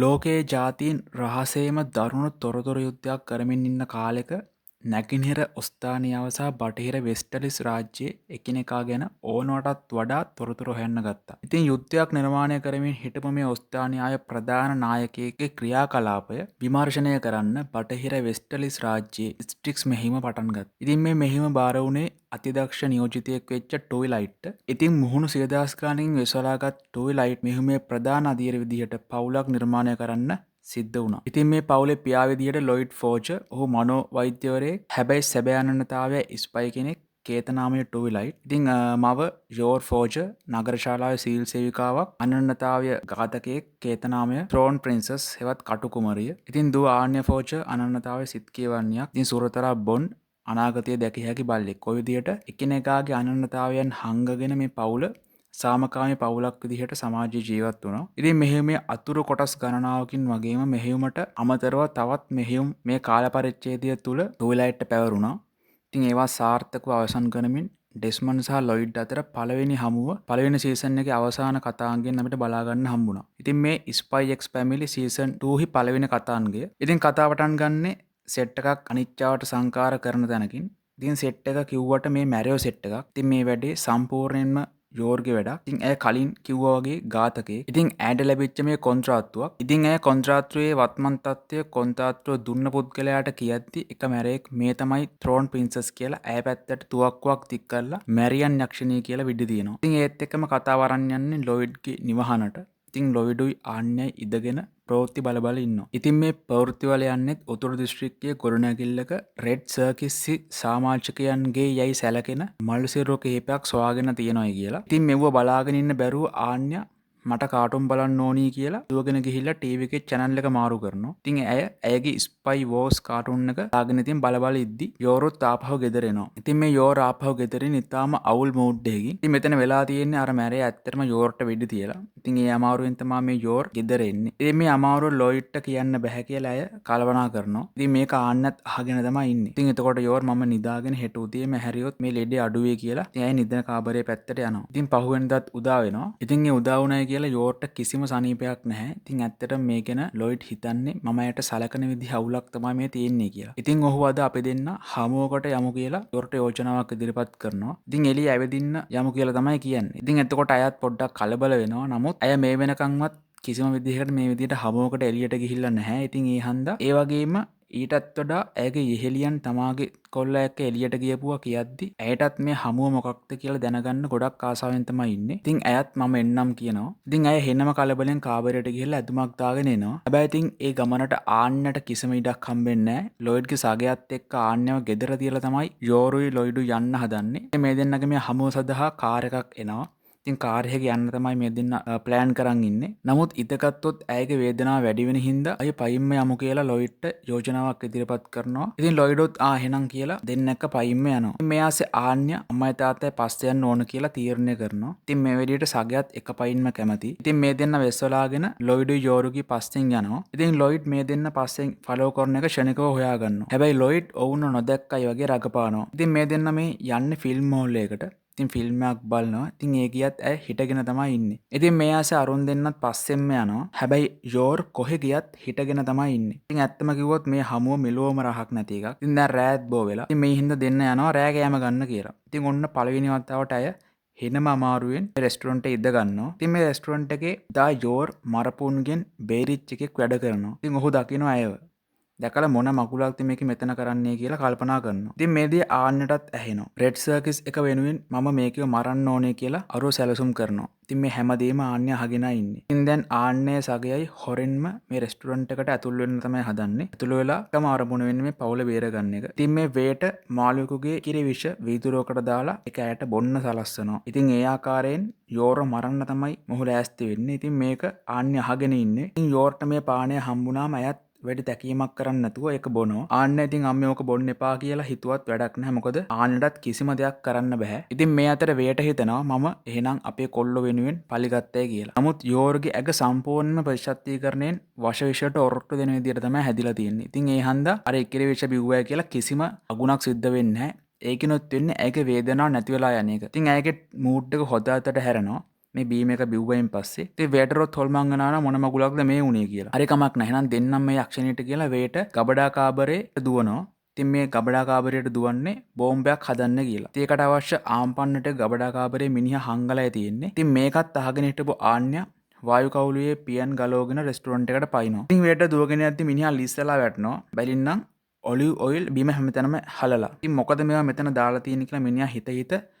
ලෝකයේ ජාතීන් රහසේම දරුණු තොරතුරු යුද්ධයක් කරමින් ඉන්න කාලෙක නැගෙනහිර ඔස්තානියාව සහ බටහිර වෙස්ටලිස් රාජ්‍යයේ එකිනෙකා ගැන ඕනවටත් වඩා තොරතුරු හොයන්න ගත්තා. ඉතින් යුද්ධයක් නිර්මාණය කරමින් හිටපු මේ ඔස්තානියාවේ ප්‍රධාන නායකයෙක්ගේ ක්‍රියාකලාපය විමර්ශනය කරන්න බටහිර වෙස්ටලිස් රාජ්‍යයේ ස්ටික්ස් මෙහිම පටන් ගත්තා. ඉතින් මේ මෙහිම බාර වුණේ අතිදක්ෂ නියෝජිතයෙක් වෙච්ච ටොයිලයිට්. ඉතින් මුහුණු 100,000 ගණනින් වෙසලාගත් ටොයිලයිට් මෙහිමේ ප්‍රධාන අධීර විදිහට පවුලක් නිර්මාණය කරන්න සිද්ධ වුණා. ඉතින් මේ පවුලේ පියා විදිහට ලොයිඩ් ෆෝචර්, ඔහු මනෝ වෛද්‍යවරයෙක්. හැබැයි සැබෑ අනන්‍යතාවය ස්පයි කෙනෙක් කේතනාමය ටොයිලයිට්. ඉතින් මව යෝර් ෆෝචර් නගර ශාලාවේ සීල් සේවිකාවක්. අනන්‍යතාවය ඝාතකයෙක් කේතනාමය ත්‍රෝන් ප්‍රින්සස් හෙවත් කටුකුමරිය. ඉතින් දුව ආන්‍ය ෆෝචර් අනන්‍යතාවය සිත් කියවන්නියක්. ඉතින් සුරතරා බොන් අනාගතය දැකිය හැකි බල්ලෙක්. ඔය විදිහට එකිනෙකාගේ අනන්‍යතාවයන් හංගගෙන මේ පවුල සාමකාමී පවුලක් විදිහට සමාජයේ ජීවත් වුණා. ඉතින් මෙහෙයුමේ අතුරු කොටස් ගණනාවකින් වගේම මෙහෙයුමට අමතරව තවත් මෙහෙයුම් මේ කාල පරිච්ඡේදය තුල ටොයිලයිට් පැවරුණා. ඉතින් ඒවා සාර්ථකව අවසන් කරමින් ඩෙස්මන්ඩ් සහ ලොයිඩ් අතර පළවෙනි සීසන් එකේ අවසාන කතාංගයෙන් අපිට බලා ගන්න හම්බුණා. ඉතින් මේ ස්පයි එක්ස් ෆැමිලි සීසන් 2 හි පළවෙනි කතාංගය. ඉතින් කතාව පටන් ගන්නේ සෙට් එකක් අනිච්චාවට සංකාර කරන තැනකින්. ඉතින් සෙට් එක කිව්වට මේ මැරියෝ සෙට් එකක්. ඉතින් මේ වැඩේ සම්පූර්ණයෙන්ම යෝර්ගේ වැඩක්. ඉතින් ඇය කලින් කිව්වා වගේ ඝාතකයෙක්. ඉතින් ඇයට ලැබිච්ච මේ කොන්ත්‍රාත්තුවක්. ඉතින් ඇය කොන්ත්‍රාත්තුවේ වත්මන් තත්ත්වය කොන්ත්‍රාත්තුව දුන්න පුද්ගලයාට කියද්දි එක මැරයෙක් මේ තමයි ත්‍රෝන් ප්‍රින්සස් කියලා ඇය පැත්තට තුවක්කුවක් තික් කරලා මැරියන් යක්ෂණිය කියලා විඩි දිනවා. ඉතින් ඒත් එක්කම කතාව අරන් යන්නේ ලොයිඩ්ගේ නිවහනට. ඉතින් ලොයිඩුයි ආන්‍යයි ඉදගෙන ප්‍රවෘත්ති බල ඉන්නවා. ඉතින් මේ ප්‍රවෘත්ති වල යන්නේ උතුරු දිස්ත්‍රික්කයේ ගොඩනැගිල්ලක රෙඩ් සර්කිස්සි සමාජිකයන්ගේ යයි සැලකෙන මල්සිරුව කිහිපයක් සොයාගෙන තියෙනවායි කියලා. ඉතින් මෙව බලාගෙන ඉන්න බැරුව ආන්‍ය මට කාටුන් බලන්න ඕනී කියලා දුවගෙන ගිහිල්ලා ටීවී එකේ channel එක මාරු කරනවා. ඉතින් ඇයගේ ස්පයි වෝස් කාටුන් එක දාගෙන ඉතින් බල ඉද්දි යෝරුත් ආපහු ගෙදර එනවා. ඉතින් මේ යෝර් ආපහු ගෙදරින් ඉතාලම අවුල් මූඩ් එකකින්. ඉතින් මෙතන වෙලා තියෙන්නේ අර මැරේ ඇත්තටම යෝර්ට වෙඩි තියලා. ඉතින් ඒ අමාරුවෙන් තමයි මේ යෝර් ගෙදර එන්නේ. ඉතින් මේ අමාරුව ලොයිඩ්ට කියන්න බෑ කියලා ඇය කල්පනා කරනවා. ඉතින් මේක ආන්නත් අහගෙන තමයි ඉන්නේ. ඉතින් එතකොට යෝර් මම නිදාගෙන හෙට උදේම හැරියොත් මේ ලෙඩේ අඩු වෙයි කියලා. ඉතින් ඇය නිදන කාමරේ පැත්තට යනවා. ඉතින් පහුවෙනිදාත් උදා වෙනවා. ඉතින් ඒ උදා වුණයි කියලා යෝර්ට කිසිම සනීපයක් නැහැ. ඉතින් ඇත්තටම මේ ගැන ලොයිඩ් හිතන්නේ මම ඇයට සලකන විදිහ අවුලක් තමයි මේ තියෙන්නේ කියලා. ඉතින් ඔහු අද අපි දෙන්න හමුවකට යමු කියලා යෝර්ට යෝජනාවක් ඉදිරිපත් කරනවා. ඉතින් එළිය ඇවිදින්න යමු කියලා තමයි කියන්නේ. ඉතින් එතකොට අයත් පොඩ්ඩක් කලබල වෙනවා. නමුත් ඇය මේ වෙනකන්වත් කිසිම විදිහකට මේ විදිහට හමුවකට එළියට ගිහිල්ලා නැහැ. ඉතින් ඒ හන්දා ඒ වගේම ඊටත් වඩා ඇයගේ යෙහෙලියන් තමාගේ කොල්ලා එක්ක එළියට ගියපුවා කියද්දි ඇයටත් මේ හමුව මොකක්ද කියලා දැනගන්න ගොඩක් ආසාවෙන් තමයි ඉන්නේ. ඉතින් ඇයත් මම එන්නම් කියනවා. ඉතින් ඇය හෙනම කලබලෙන් කාමරයට ගිහිල්ලා ඇඳුමක් දාගෙන එනවා. හැබැයි ඉතින් ඒ ගමනට ආන්නට කිසිම ඉඩක් හම්බෙන්නේ නැහැ. ලොයිඩ්ගේ සගයත් එක්ක ආන්නව ගෙදර තියලා තමයි යෝරුයි ලොයිඩු යන්න හදන්නේ. මේ දෙන්නගේ මේ හමුව සඳහා කාර් එකක් එනවා. ඉතින් කාර් එකේ යන්න තමයි මේ දෙන්න ප්ලෑන් කරන් ඉන්නේ. නමුත් ඉතකත්තොත් ඇයගේ වේදනාව වැඩි වෙන හින්දා අය පයින්ම යමු කියලා ලොයිඩ්ට යෝජනාවක් ඉදිරිපත් කරනවා. ඉතින් ලොයිඩොත් එහෙනම් කියලා දෙන්නක පයින්ම යනවා. මේ ආසේ ආන්‍ය අම්මයි තාත්තයි පස්සේ යන්න ඕන කියලා තීරණය කරනවා. ඉතින් මේ වෙලෙට සගයත් එක පයින්ම කැමති. ඉතින් මේ දෙන්න වෙස්වලාගෙන ලොයිඩුයි යෝරුගේ පස්සෙන් යනවා. ඉතින් ලොයිඩ් මේ දෙන්න පස්සෙන් ෆලෝ කරන එක ෂණිකව හොයා ගන්නවා. හැබැයි ලොයිඩ් ඔවුන් නොදැක්කයි වගේ රඟපානවා. ඉතින් මේ දෙන්න මේ යන්නේ ෆිල්ම් හෝල් එකකට. ඉතින් ෆිල්ම් එකක් බලනවා. ඉතින් ඒ ගියත් ඇය හිටගෙන තමයි ඉන්නේ. ඉතින් මේ ආසේ අරුන් දෙන්නත් පස්සෙන්ම යනවා. හැබැයි යෝර් කොහෙ ගියත් හිටගෙන තමයි ඉන්නේ. ඉතින් ඇත්තම කිව්වොත් මේ හමුව මෙලොවම රහක් නැති එකක්. ඉතින් දැන් රෑත් බෝ වෙලා. ඉතින් මේ හින්දා දෙන්න යනවා රෑ කෑම ගන්න කියලා. ඉතින් ඔන්න පළවෙනි වතාවට ඇය හෙනම අමාරුවෙන් රෙස්ටුරන්ට් එකේ ඉඳ ගන්නවා. ඉතින් මේ රෙස්ටුරන්ට් එකේ දා යෝර් මරපුන්ගෙන් බේරිච් එකෙක් වැඩ කරනවා. ඉතින් ඔහු දකිනවා ඇයව. දැකලා මොන මකුලක්ද මේක මෙතන කරන්නේ කියලා කල්පනා කරනවා. ඉතින් මේ දේ ආන්නටත් ඇහෙනවා. රෙඩ් සර්කිස් එක වෙනුවෙන් මම මේකව මරන්න ඕනේ කියලා අරුව සැලසුම් කරනවා. ඉතින් මේ හැමදේම ආන්‍ය අහගෙන ඉන්නේ. ඉතින් දැන් ආන්නේ සගයයි හොරෙන්ම මේ රෙස්ටුරන්ට් එකට ඇතුල් වෙන්න තමයි හදන්නේ. ඇතුල් වෙලා තම අරමුණ වෙන්නේ මේ පවුල බේරගන්න එක. ඉතින් මේ වේට මාළුවෙකුගේ කිරි විෂ වීදුරුවකට දාලා ඒක ඇයට බොන්න සලස්සනවා. ඉතින් ඒ ආකාරයෙන් යෝර මරන්න තමයි මොහු ලෑස්ති වෙන්නේ. ඉතින් මේක ආන්‍ය අහගෙන ඉන්නේ. ඉතින් යෝර්ට මේ පානය හම්බුනාම අයත් වැඩි තැකීමක් කරන්න නැතුව ඒක බොනවා. ආන්න ඉතින් අම්මේ ඕක බොන්න එපා කියලා හිතුවත් වැඩක් නැහැ. මොකද ආන්නටත් කිසිම දෙයක් කරන්න බෑ. ඉතින් මේ අතර වේට හිතනවා මම එහෙනම් අපේ කොල්ලෝ වෙනුවෙන් පලිගත්තයි කියලා. නමුත් යෝර්ගේ ඇඟ සම්පූර්ණයෙන්ම ප්‍රතිශක්තිකරණයෙන් වශවිෂයට ඔරොට්ටු දෙන විදිහට තමයි හැදිලා තියෙන්නේ. ඉතින් ඒ හන්දා අර ඉකිරි විෂ බිව්වයි කියලා කිසිම අගුණක් සිද්ධ වෙන්නේ නැහැ. ඒකිනුත් වෙන්නේ ඇගේ වේදනාව නැති වෙලා යන එක. ඉතින් ඇගේ මූඩ් එක හොදාතට හැරෙනවා. මේ බීම එක බිව්වයින් පස්සේ ඉතින් වේටරොත් හොල්මන් වෙනවා නම් මොන මගුලක්ද මේ උනේ කියලා. හරි කමක් නැහැ. එහෙනම් දෙන්නම් මේ යක්ෂණියට කියලා වේට ගබඩා කාමරේ දුවනවා. ඉතින් මේ ගබඩා කාමරයට දුවන්නේ බෝම්බයක් හදන්න කියලා. ඉතින් ඒකට අවශ්‍ය ආම්පන්නට ගබඩා කාමරේ මිනිහා හංගලා තියෙන්නේ. ඉතින් මේකත් අහගෙන හිටපු ආන්‍ය වායු කවුළුවේ පියන් ගලවගෙන රෙස්ටුරන්ට් එකට පයින්නවා. ඉතින් වේට දුවගෙන යද්දි මිනිහා ලිස්සලා වැටෙනවා. බැලින්නම් ඔලිව් ඔයිල් බීම හැමතැනම හලලා. ඉතින් මොකද මේවා මෙතන දාලා තියෙන්නේ කියලා මිනිහා හිත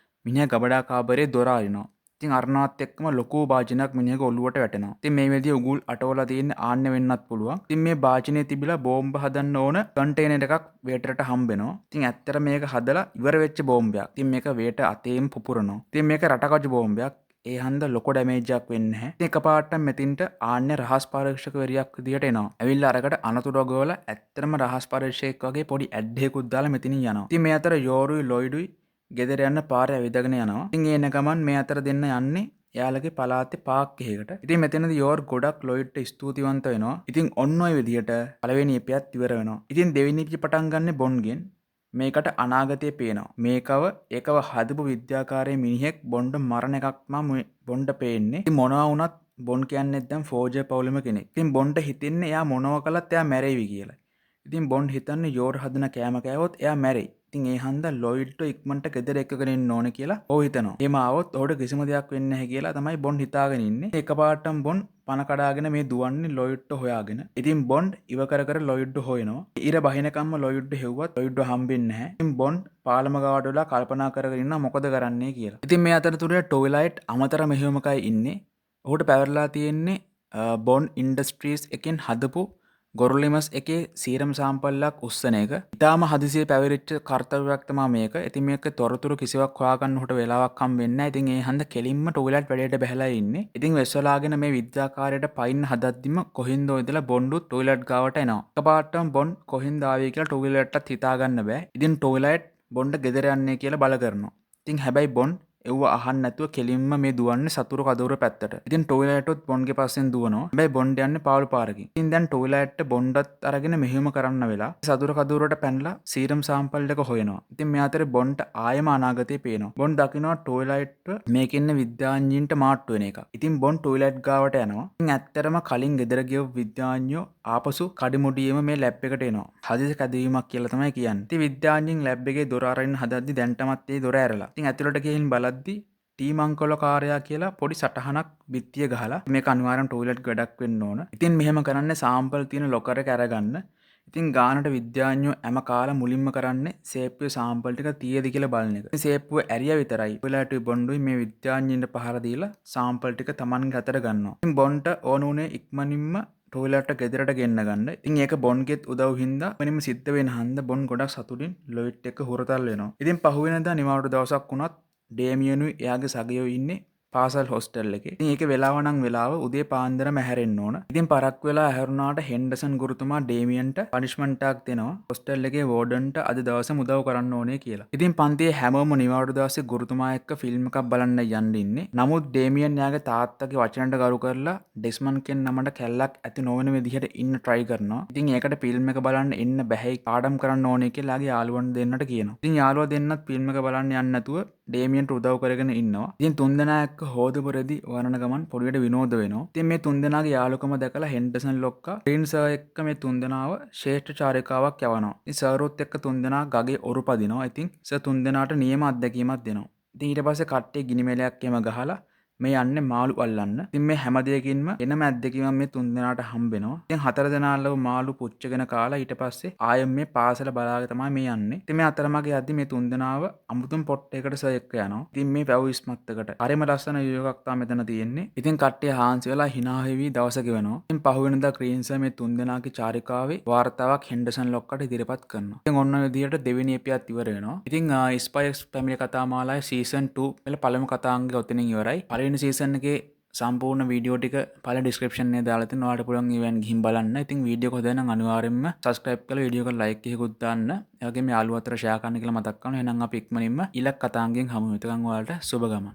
මිනිහා ගබඩා කාමරේ දොර අරිනවා. ඉතින් අරනවත් එක්කම ලොකු භාජනයක් මිනිහගේ ඔළුවට වැටෙනවා. ඉතින් මේ වෙලදී උගුල් අටවලා තියෙන ආන්න වෙන්නත් පුළුවන්. ඉතින් මේ භාජනයේ තිබිලා බෝම්බ හදන්න ඕන කන්ටේනර් එකක් වේටරට හම්බ වෙනවා. ඉතින් ඇත්තට මේක හදලා ඉවර වෙච්ච බෝම්බයක්. ඉතින් මේක වේට අතේම පුපුරනවා. ඉතින් මේක රටකජු බෝම්බයක්. ඒ හන්ද ලොකු ඩැමේජ් එකක් වෙන්නේ නැහැ. ඉතින් එකපාරටම මෙතින්ට ආන්නේ රහස් පරීක්ෂකවරියක් විදියට එනවා. ඇවිල්ලා අරකට අනතුරු ගෝල ඇත්තටම රහස් පරීක්ෂකයෙක් වගේ පොඩි ඇඩ් එකකුත් දාලා මෙතනින් යනවා. ඉතින් මේ අතර යෝරුයි ලොයිඩුයි ගෙදර යන්න පාරේ ඇවිදගෙන යනවා. ඉතින් එන ගමන් මේ අතර දෙන්න යන්නේ එයාලගේ පළාතේ පාක් එකකට. ඉතින් මෙතනදී යෝර් ගොඩක් ලොයිඩ්ට ස්තුතිවන්ත වෙනවා. ඉතින් ඔන්න ඔය විදිහට පළවෙනි එපියත් ඉවර වෙනවා. ඉතින් දෙවෙනි එපිය පටන් ගන්න බොන්ගෙන් මේකට අනාගතය පේනවා. ඒකව හදපු විද්‍යාකාරයේ මිනිහෙක් බොන්ඩ මරණ එකක්ම බොන්ඩ පේන්නේ. ඉතින් මොනවා වුණත් බොන් කියන්නේ දැන් ෆෝජර් පවුලම කෙනෙක්. ඉතින් බොන්ඩ හිතෙන්නේ එයා මොනවා කළත් එයා මැරෙවි කියලා. ඉතින් බොන්ඩ් හිතන්නේ යෝර් හදන කෑම කෑවොත් එයා මැරෙයි. ඉතින් ඒ හන්දා ලොයිඩ්ට ඉක්මනට ගෙදර එක්කගෙන ඉන්න ඕනේ කියලා ඔහු හිතනවා. එහෙම ආවොත් ඔහුට කිසිම දෙයක් වෙන්නේ නැහැ කියලා තමයි බොන්ඩ් හිතාගෙන ඉන්නේ. එකපාරටම බොන්ඩ් පන කඩාගෙන මේ දුවන්නේ ලොයිඩ්ට හොයාගෙන. ඉතින් බොන්ඩ් ඉව කර ලොයිඩ්ට හොයනවා. ඉර බහිනකම්ම ලොයිඩ්ට හෙව්වත් ලොයිඩ්ව හම්බෙන්නේ නැහැ. ඉතින් බොන්ඩ් පාලම ගාවට වෙලා කල්පනා කරගෙන ඉන්නවා මොකද කරන්නේ කියලා. ඉතින් මේ අතරතුර ටොයිලයිට් අමතර මෙහෙයුමකයි ඉන්නේ. ඔහුට පැවරලා තියෙන්නේ බොන්ඩ් ඉන්ඩස්ට්‍රීස් එකෙන් හදපු ගොරලිමස් එකේ සීරම් සාම්පල්ලක් උස්සන එක. ඉතාලම හදිසියේ පැවරිච්ච කර්තව්‍යයක් තමයි මේක. ඉතින් මේක තොරතුරු කිසිවක් හොයාගන්න උට වෙලාවක් හම් වෙන්නේ නැහැ. ඉතින් ඒ හන්ද කෙලින්ම ටොයිලට් වැඩේට බහැලා ඉන්නේ. ඉතින් වෙස්වලාගෙන මේ විද්‍යාකාරයට පයින් හදද්දිම කොහින්දෝ ඉඳලා බොන්ඩුත් ටොයිලට් ගාවට එනවා. එකපාරටම බොන්ඩ් කොහින්ද ආවේ කියලා ටොයිලට්ටත් හිතාගන්න බෑ. ඉතින් ටොයිලට් බොන්ඩ් ගෙදර යන්නේ කියලා බල කරනවා. ඉතින් හැබැයි බොන්ඩ් එව්ව අහන්න නැතුව කෙලින්ම මේ දුවන්නේ සතුරු කදවර පැත්තට. ඉතින් ටොයිලට්ටොත් බොන්ඩ්ගේ පස්සෙන් දුවනවා. හැබැයි බොන්ඩ් යන්නේ පාළු පාරකින්. ඉතින් දැන් ටොයිලට්ට බොන්ඩ්ත් අරගෙන මෙහෙයුම කරන්න වෙලා සතුරු කදවරට පැනලා සීරම් සාම්පල් එක හොයනවා. ඉතින් මේ අතරේ බොන්ඩ්ට ආයෙම අනාගතේ පේනවා. බොන්ඩ් දකිනවා ටොයිලට්ට මේකේ ඉන්න විද්‍යාඥයින්ට මාට්ටු වෙන එක. ඉතින් බොන්ඩ් ටොයිලට් ගාවට යනවා. ඉතින් ඇත්තටම කලින් ගෙදර ගිය විද්‍යාඥයෝ ආපසු කඩිමුඩියේම මේ ලැබ් එකට එනවා. හදිසි කැදවීමක් කියලා තමයි කියන්නේ. ඉතින් විද්‍යාඥයින් ලැබ් එකේ දොර අරින්න හදද්දි දැන්ටමත් ඒ දොර ඇරලා. ඉතින් ඇතුළට ගිහින් බලද්දි ටීමංකොල කාරයා කියලා පොඩි සටහනක් බිත්තිය ගහලා මේක අනිවාර්යෙන් ටොයිලට් ගඩක් වෙන්න ඕන. ඉතින් මෙහෙම කරන්නේ සාම්පල් තියෙන ලොකර් එක අරගන්න. ඉතින් ගානට විද්‍යාඥයෝ හැම කාලා මුලින්ම කරන්නේ සේප්පුවේ සාම්පල් ටික තියෙද කියලා බලන එක. ඉතින් සේප්පුව ඇරියා විතරයි. ටොයිලට් බොන්ඩුයි මේ විද්‍යාඥයින්ට පහර දීලා සාම්පල් ටික Tamanගේ අතට ගන්නවා. ඉතින් බොන්ට ඕන උනේ ඉක්මනින්ම ටොයිලට් ගෙදරට ගෙන්න ගන්න. ඉතින් ඒක බොන්ගෙත් උදව් හින්දා වෙනම සිද්ධ වෙන හන්ද බොන් ගොඩක් සතුටින් ලොයිට් එක හුරතල් වෙනවා. ඉතින් පහුවෙනදා නිවාඩු දවසක් වුණත් ඩේමියනුයි එයාගේ සගයෝ ඉන්නේ පාසල් හොස්ටල් එකේ. ඉතින් ඒක වෙලාව නම් වෙලාව උදේ පාන්දරම හැරෙන්න ඕන. ඉතින් පරක් වෙලා හැරුණාට හෙන්ඩසන් ගුරුතුමා ඩේමියන්ට පනිෂ්මන්ට් එකක් දෙනවා. හොස්ටල් එකේ වෝඩන්ට අද දවසම උදව් කරන්න ඕනේ කියලා. ඉතින් පන්තියේ හැමෝම නිවාඩු දවසේ ගුරුතුමා එක්ක ෆිල්ම් එකක් බලන්න යන්න ඉන්නේ. නමුත් ඩේමියන් එයාගේ තාත්තගේ වචනට ගරු කරලා ඩෙස්මන් කියන නමට කැල්ලක් ඇති නොවන විදිහට ඉන්න try කරනවා. ඉතින් ඒකට ෆිල්ම් එක බලන්න එන්න බැහැ පාඩම් කරන්න ඕනේ කියලා යාගේ යාළුවන් දෙන්නට කියනවා. ඉතින් යාළුවා දෙන්නත් ෆිල්ම් එක බලන්න යන්න නැතුව ඩේමියන්ට උදව් කරගෙන ඉන්නවා. ඉතින් තුන්දෙනා එක්ක හෝදපුරේදී වරණ ගමන් පොඩියට විනෝද වෙනවා. ඉතින් මේ තුන්දෙනාගේ යාළුකම දැකලා හෙන්ඩසන් ලොක්කා ක්‍රීන් සර් එක්ක මේ තුන්දෙනාව ශ්‍රේෂ්ඨ චාරිකාවක් යවනවා. ඉතින් සර්වත් එක්ක තුන්දෙනා ගගේ ඔරු පදිනවා. ඉතින් සර් තුන්දෙනාට නියම අත්දැකීමක් දෙනවා. ඉතින් ඊට පස්සේ කට්ටිය ගිනි මෙලයක් එම ගහලා මේ යන්නේ මාළු අල්ලන්න. ඉතින් මේ හැම දෙයකින්ම එනම අත්දැකීමක් මේ තුන්දෙනාට හම්බ වෙනවා. ඉතින් හතර දෙනාලව මාළු පුච්චගෙන කාලා ඊට පස්සේ ආයෙත් මේ පාසල බලාගෙන තමයි මේ යන්නේ. ඉතින් මේ අතරමඟ යද්දි මේ තුන්දෙනාව අමුතුම පොට්ටයකට සර් එක්ක යනවා. ඉතින් මේ පැව් ඉස්මත්තකට හරිම ලස්සන යෝගයක් තමයි මෙතන තියෙන්නේ. ඉතින් කට්ටිය හාන්සි වෙලා hina වෙවි දවස ගෙවනවා. ඉතින් පහුවෙනිදා ක්‍රීන් සර් මේ තුන්දෙනාගේ චාරිකාවේ වාර්තාවක් හෙන්ඩසන් ලොක්කට ඉදිරිපත් කරනවා. ඉතින් ඔන්න ඔය විදිහට දෙවෙනි එපියත් ඉවර වෙනවා. ඉතින් ස්පයිස් ෆැමිලි කතා මාලාවේ සීසන් 2 වල පළමු කතාංගය ඔතනින් ඉවරයි. පළවෙනි සීසන් එකේ සම්පූර්ණ වීඩියෝ ටික පළවෙනි ඩිස්ක්‍රිප්ෂන් එකේ දාලා තියෙනවා. ඔයාලට පුළුවන් ඊවෙන් ගිහින් බලන්න. ඉතින් වීඩියෝ එක හොඳ නම් අනිවාර්යෙන්ම subscribe කරලා වීඩියෝ එකට like එකකුත් දාන්න. ඒ වගේම යාළුවෝ අතර share කරන්න කියලා මතක් කරනවා. එහෙනම් අපි ඉක්මනින්ම ඊළඟ කතාංගයෙන් හමු වෙමු. එතකන් ඔයාලට සුබ ගමන්.